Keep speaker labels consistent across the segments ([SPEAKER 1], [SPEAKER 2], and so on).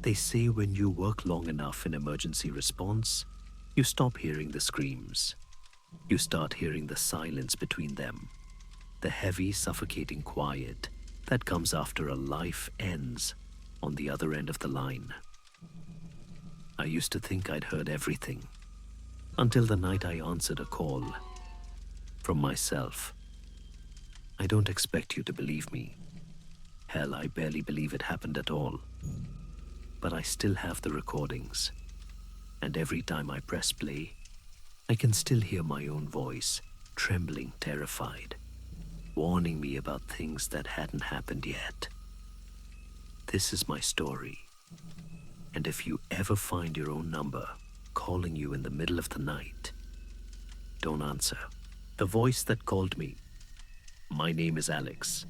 [SPEAKER 1] They say when you work long enough in emergency response, you stop hearing the screams. You start hearing the silence between them, the heavy, suffocating quiet that comes after a life ends on the other end of the line. I used to think I'd heard everything, until the night I answered a call from myself. I don't expect you to believe me. Hell, I barely believe it happened at all. But I still have the recordings, and every time I press play, I can still hear my own voice, trembling, terrified, warning me about things that hadn't happened yet. This is my story, and if you ever find your own number calling you in the middle of the night, don't answer. The voice that called me. My name is Alex.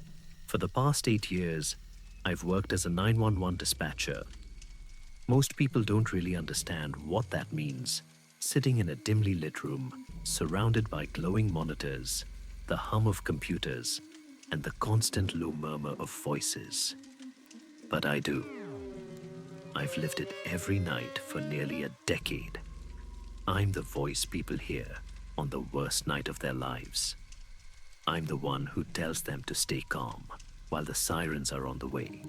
[SPEAKER 1] For the past 8 years, I've worked as a 911 dispatcher. Most people don't really understand what that means. Sitting in a dimly lit room, surrounded by glowing monitors, the hum of computers, and the constant low murmur of voices. But I do. I've lived it every night for nearly a decade. I'm the voice people hear on the worst night of their lives. I'm the one who tells them to stay calm while the sirens are on the way.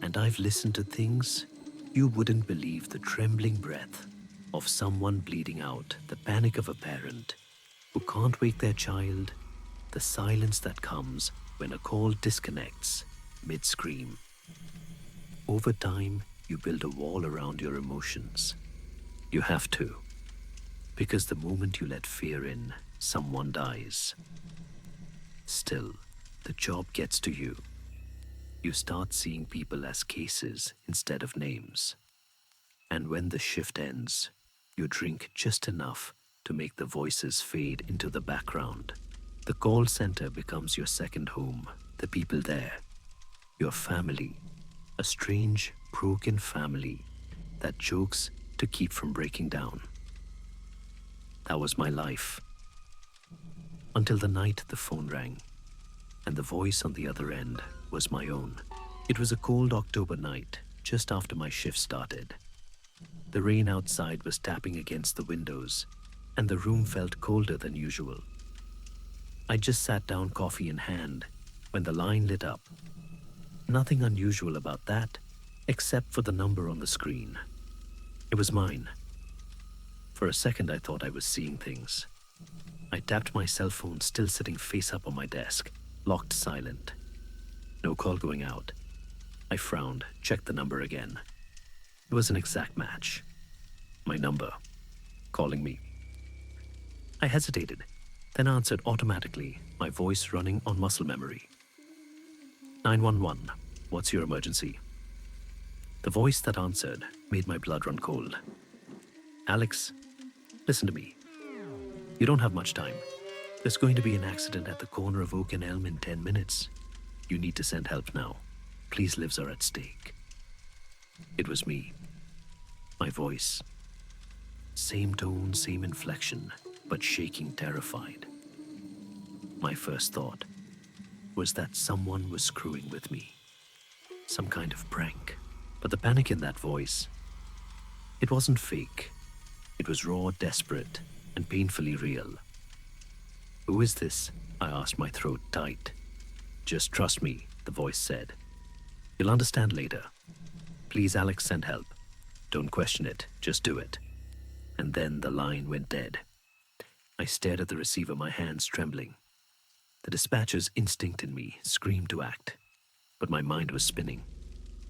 [SPEAKER 1] And I've listened to things you wouldn't believe: the trembling breath of someone bleeding out, the panic of a parent who can't wake their child, the silence that comes when a call disconnects mid-scream. Over time, you build a wall around your emotions. You have to, because the moment you let fear in, someone dies. Still, the job gets to you. You start seeing people as cases instead of names. And when the shift ends, you drink just enough to make the voices fade into the background. The call center becomes your second home, the people there, your family, a strange, broken family that jokes to keep from breaking down. That was my life. Until the night the phone rang, and the voice on the other end was my own. It was a cold October night, just after my shift started. The rain outside was tapping against the windows, and the room felt colder than usual. I just sat down, coffee in hand, when the line lit up. Nothing unusual about that, except for the number on the screen. It was mine. For a second, I thought I was seeing things. I tapped my cell phone, still sitting face up on my desk, locked silent. No call going out. I frowned, checked the number again. It was an exact match. My number, calling me. I hesitated, then answered automatically, my voice running on muscle memory. 911, what's your emergency? The voice that answered made my blood run cold. Alex, listen to me. You don't have much time. There's going to be an accident at the corner of Oak and Elm in 10 minutes. You need to send help now. Please, lives are at stake. It was me. My voice. Same tone, same inflection, but shaking, terrified. My first thought was that someone was screwing with me. Some kind of prank. But the panic in that voice, it wasn't fake. It was raw, desperate, and painfully real. Who is this? I asked, my throat tight. Just trust me, the voice said. You'll understand later. Please, Alex, send help. Don't question it, just do it. And then the line went dead. I stared at the receiver, my hands trembling. The dispatcher's instinct in me screamed to act, but my mind was spinning.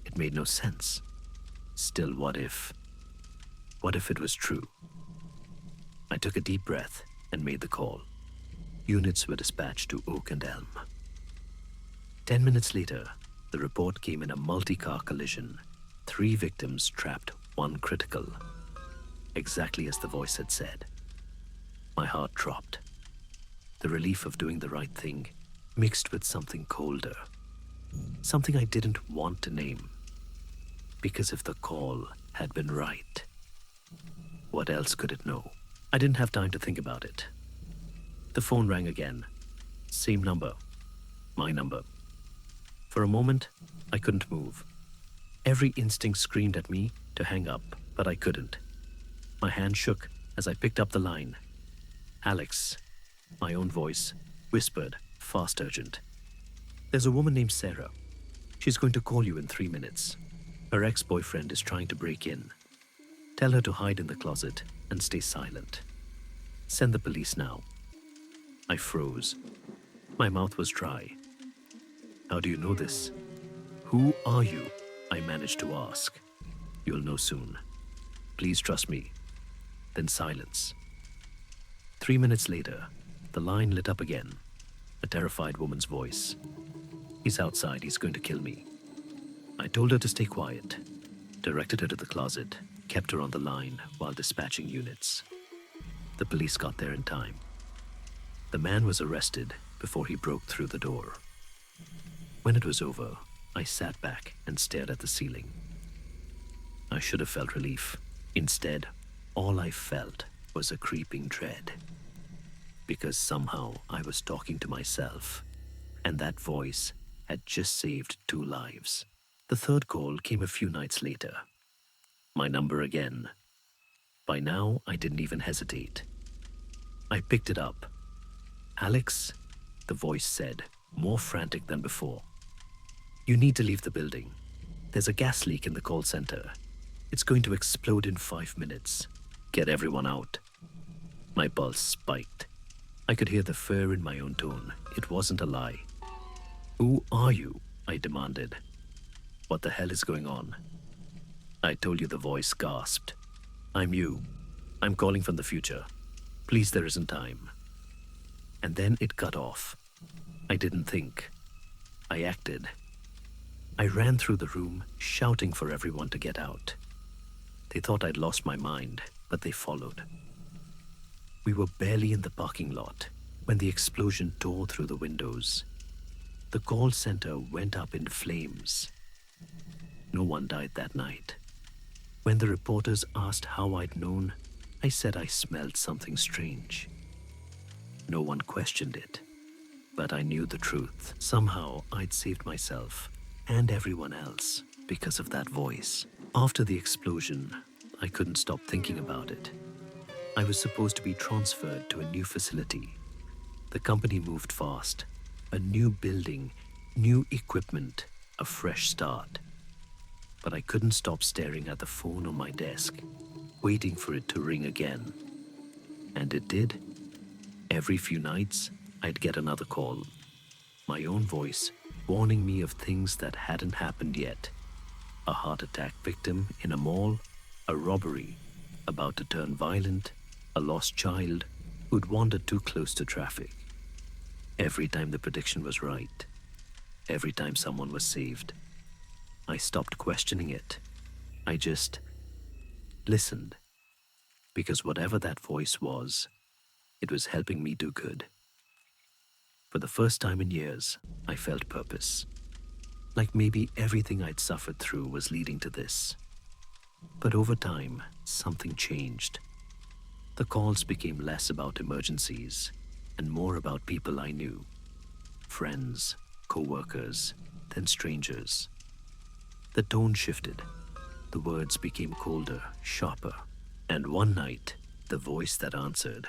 [SPEAKER 1] It made no sense. Still, what if? What if it was true? I took a deep breath and made the call. Units were dispatched to Oak and Elm. 10 minutes later, the report came in a multi-car collision. 3 victims trapped, 1 critical. Exactly as the voice had said. My heart dropped. The relief of doing the right thing mixed with something colder. Something I didn't want to name. Because if the call had been right, what else could it know? I didn't have time to think about it. The phone rang again. Same number. My number. For a moment, I couldn't move. Every instinct screamed at me to hang up, but I couldn't. My hand shook as I picked up the line. Alex, my own voice, whispered, fast urgent. There's a woman named Sarah. She's going to call you in 3 minutes. Her ex-boyfriend is trying to break in. Tell her to hide in the closet and stay silent. Send the police now. I froze. My mouth was dry. How do you know this? Who are you? I managed to ask. You'll know soon. Please trust me. Then silence. 3 minutes later, the line lit up again. A terrified woman's voice. He's outside, he's going to kill me. I told her to stay quiet, directed her to the closet, kept her on the line while dispatching units. The police got there in time. The man was arrested before he broke through the door. When it was over, I sat back and stared at the ceiling. I should have felt relief. Instead, all I felt was a creeping dread. Because somehow I was talking to myself, and that voice had just saved 2 lives. The third call came a few nights later. My number again. By now, I didn't even hesitate. I picked it up. Alex, the voice said, more frantic than before. You need to leave the building. There's a gas leak in the call center. It's going to explode in 5 minutes. Get everyone out. My pulse spiked. I could hear the fear in my own tone. It wasn't a lie. Who are you? I demanded. What the hell is going on? I told you, the voice gasped. I'm you. I'm calling from the future. Please, there isn't time. And then it cut off. I didn't think. I acted. I ran through the room, shouting for everyone to get out. They thought I'd lost my mind, but they followed. We were barely in the parking lot when the explosion tore through the windows. The call center went up in flames. No one died that night. When the reporters asked how I'd known, I said I smelled something strange. No one questioned it, but I knew the truth. Somehow I'd saved myself and everyone else because of that voice. After the explosion, I couldn't stop thinking about it. I was supposed to be transferred to a new facility. The company moved fast. A new building, new equipment, a fresh start. But I couldn't stop staring at the phone on my desk, waiting for it to ring again. And it did. Every few nights, I'd get another call. My own voice warning me of things that hadn't happened yet. A heart attack victim in a mall, a robbery about to turn violent, a lost child who'd wandered too close to traffic. Every time the prediction was right, every time someone was saved, I stopped questioning it. I just listened, because whatever that voice was, it was helping me do good. For the first time in years, I felt purpose. Like maybe everything I'd suffered through was leading to this. But over time, something changed. The calls became less about emergencies and more about people I knew. Friends, co-workers, then strangers. The tone shifted. The words became colder, sharper. And one night, the voice that answered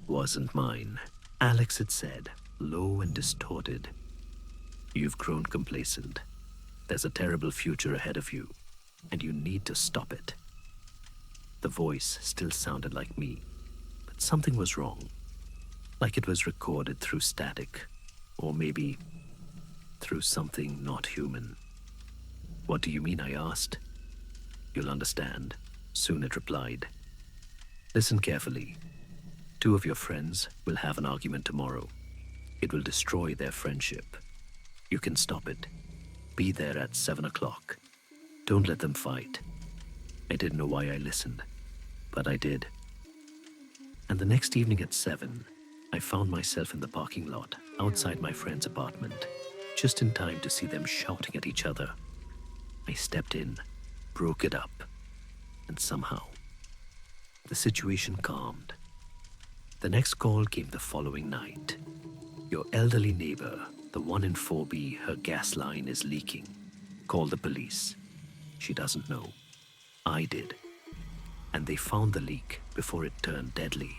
[SPEAKER 1] wasn't mine. Alex had said, low and distorted, "You've grown complacent. There's a terrible future ahead of you, and you need to stop it." The voice still sounded like me, but something was wrong. Like it was recorded through static, or maybe through something not human. "What do you mean?" I asked. "You'll understand," soon it replied. "Listen carefully. 2 of your friends will have an argument tomorrow. It will destroy their friendship. You can stop it. Be there at 7 o'clock. Don't let them fight." I didn't know why I listened, but I did. And the next evening at 7, I found myself in the parking lot outside my friend's apartment, just in time to see them shouting at each other. I stepped in, broke it up, and somehow the situation calmed. The next call came the following night. "Your elderly neighbor, the one in 4B, her gas line is leaking. Call the police." She doesn't know. I did. And they found the leak before it turned deadly.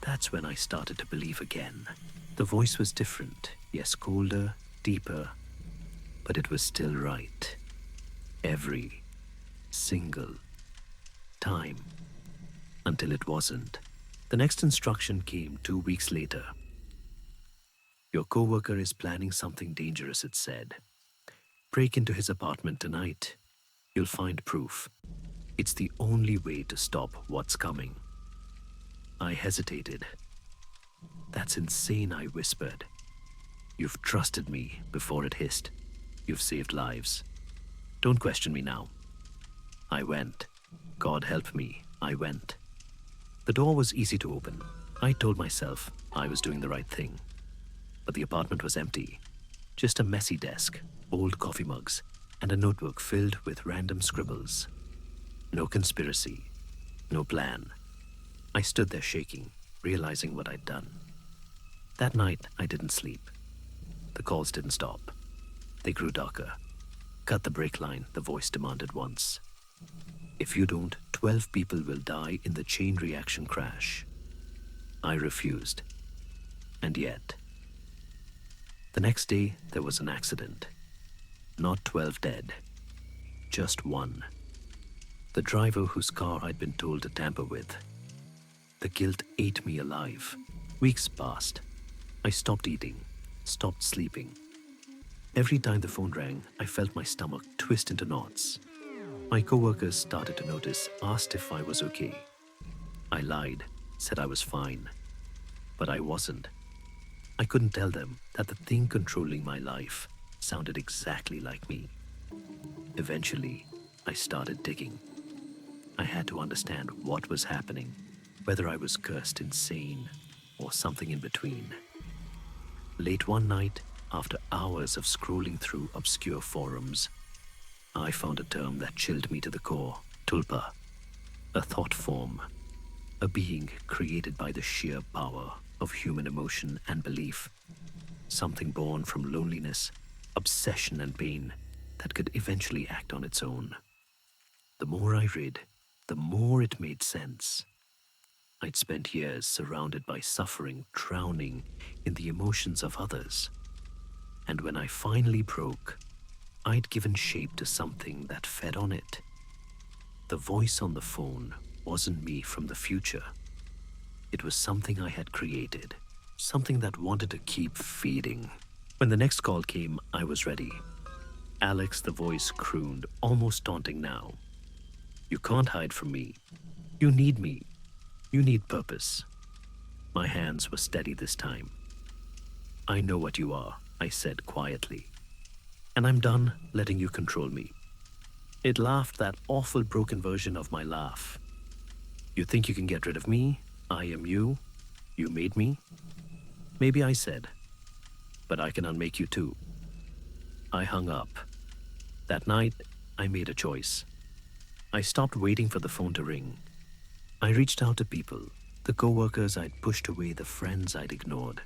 [SPEAKER 1] That's when I started to believe again. The voice was different, yes, colder, deeper, but it was still right. Every single time. Until it wasn't. The next instruction came 2 weeks later. Your coworker is planning something dangerous, it said. Break into his apartment tonight. You'll find proof. It's the only way to stop what's coming. I hesitated. That's insane, I whispered. You've trusted me before it hissed. You've saved lives. Don't question me now. I went. God help me, I went. The door was easy to open. I told myself I was doing the right thing. But the apartment was empty. Just a messy desk, old coffee mugs, and a notebook filled with random scribbles. No conspiracy. No plan. I stood there shaking, realizing what I'd done. That night, I didn't sleep. The calls didn't stop. They grew darker. Cut the brake line, the voice demanded once. If you don't, 12 people will die in the chain reaction crash. I refused. And yet, the next day there was an accident. Not 12 dead, just one. The driver whose car I'd been told to tamper with. The guilt ate me alive. Weeks passed. I stopped eating, stopped sleeping. Every time the phone rang, I felt my stomach twist into knots. My coworkers started to notice, asked if I was okay. I lied, said I was fine. But I wasn't. I couldn't tell them that the thing controlling my life sounded exactly like me. Eventually, I started digging. I had to understand what was happening, whether I was cursed, insane, or something in between. Late one night, after hours of scrolling through obscure forums, I found a term that chilled me to the core: tulpa, a thought form, a being created by the sheer power of human emotion and belief, something born from loneliness, obsession, and pain that could eventually act on its own. The more I read, the more it made sense. I'd spent years surrounded by suffering, drowning in the emotions of others. And when I finally broke, I'd given shape to something that fed on it. The voice on the phone wasn't me from the future. It was something I had created, something that wanted to keep feeding. When the next call came, I was ready. Alex, the voice crooned, almost taunting now. You can't hide from me. You need me. You need purpose. My hands were steady this time. I know what you are, I said quietly. And I'm done letting you control me. It laughed, that awful broken version of my laugh. You think you can get rid of me? I am you. You made me. Maybe, I said. But I can unmake you too. I hung up. That night, I made a choice. I stopped waiting for the phone to ring. I reached out to people, the coworkers I'd pushed away, the friends I'd ignored.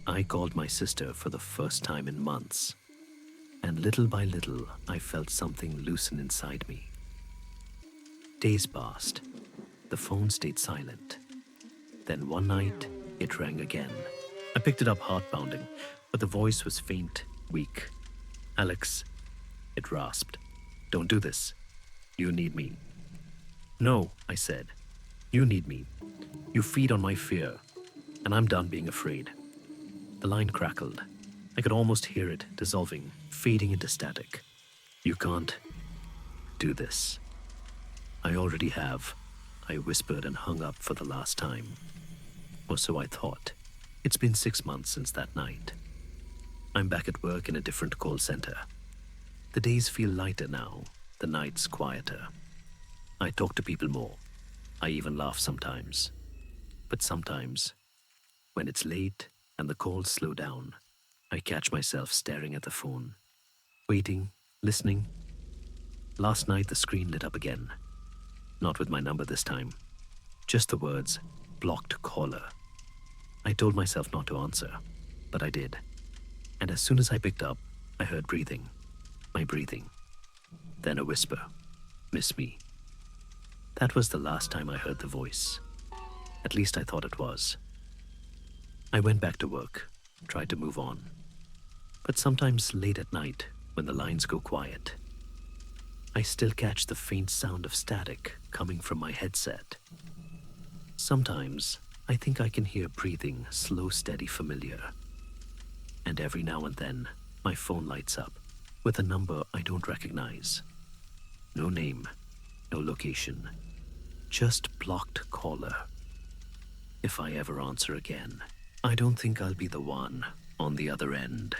[SPEAKER 1] I called my sister for the first time in months. And little by little, I felt something loosen inside me. Days passed. The phone stayed silent. Then one night, it rang again. I picked it up, heart pounding, but the voice was faint, weak. Alex, it rasped. Don't do this. You need me. No, I said. You need me. You feed on my fear, and I'm done being afraid. The line crackled. I could almost hear it dissolving, fading into static. You can't do this. I already have, I whispered and hung up for the last time. Or so I thought. It's been 6 months since that night. I'm back at work in a different call center. The days feel lighter now, the nights quieter. I talk to people more. I even laugh sometimes. But sometimes, when it's late and the calls slow down, I catch myself staring at the phone, waiting, listening. Last night the screen lit up again. Not with my number this time. Just the words, blocked caller. I told myself not to answer, but I did. And as soon as I picked up, I heard breathing. My breathing. Then a whisper, "Miss me." That was the last time I heard the voice. At least I thought it was. I went back to work, tried to move on. But sometimes late at night, when the lines go quiet, I still catch the faint sound of static coming from my headset. Sometimes I think I can hear breathing, slow, steady, familiar. And every now and then, my phone lights up with a number I don't recognize. No name, no location, just blocked caller. If I ever answer again, I don't think I'll be the one on the other end.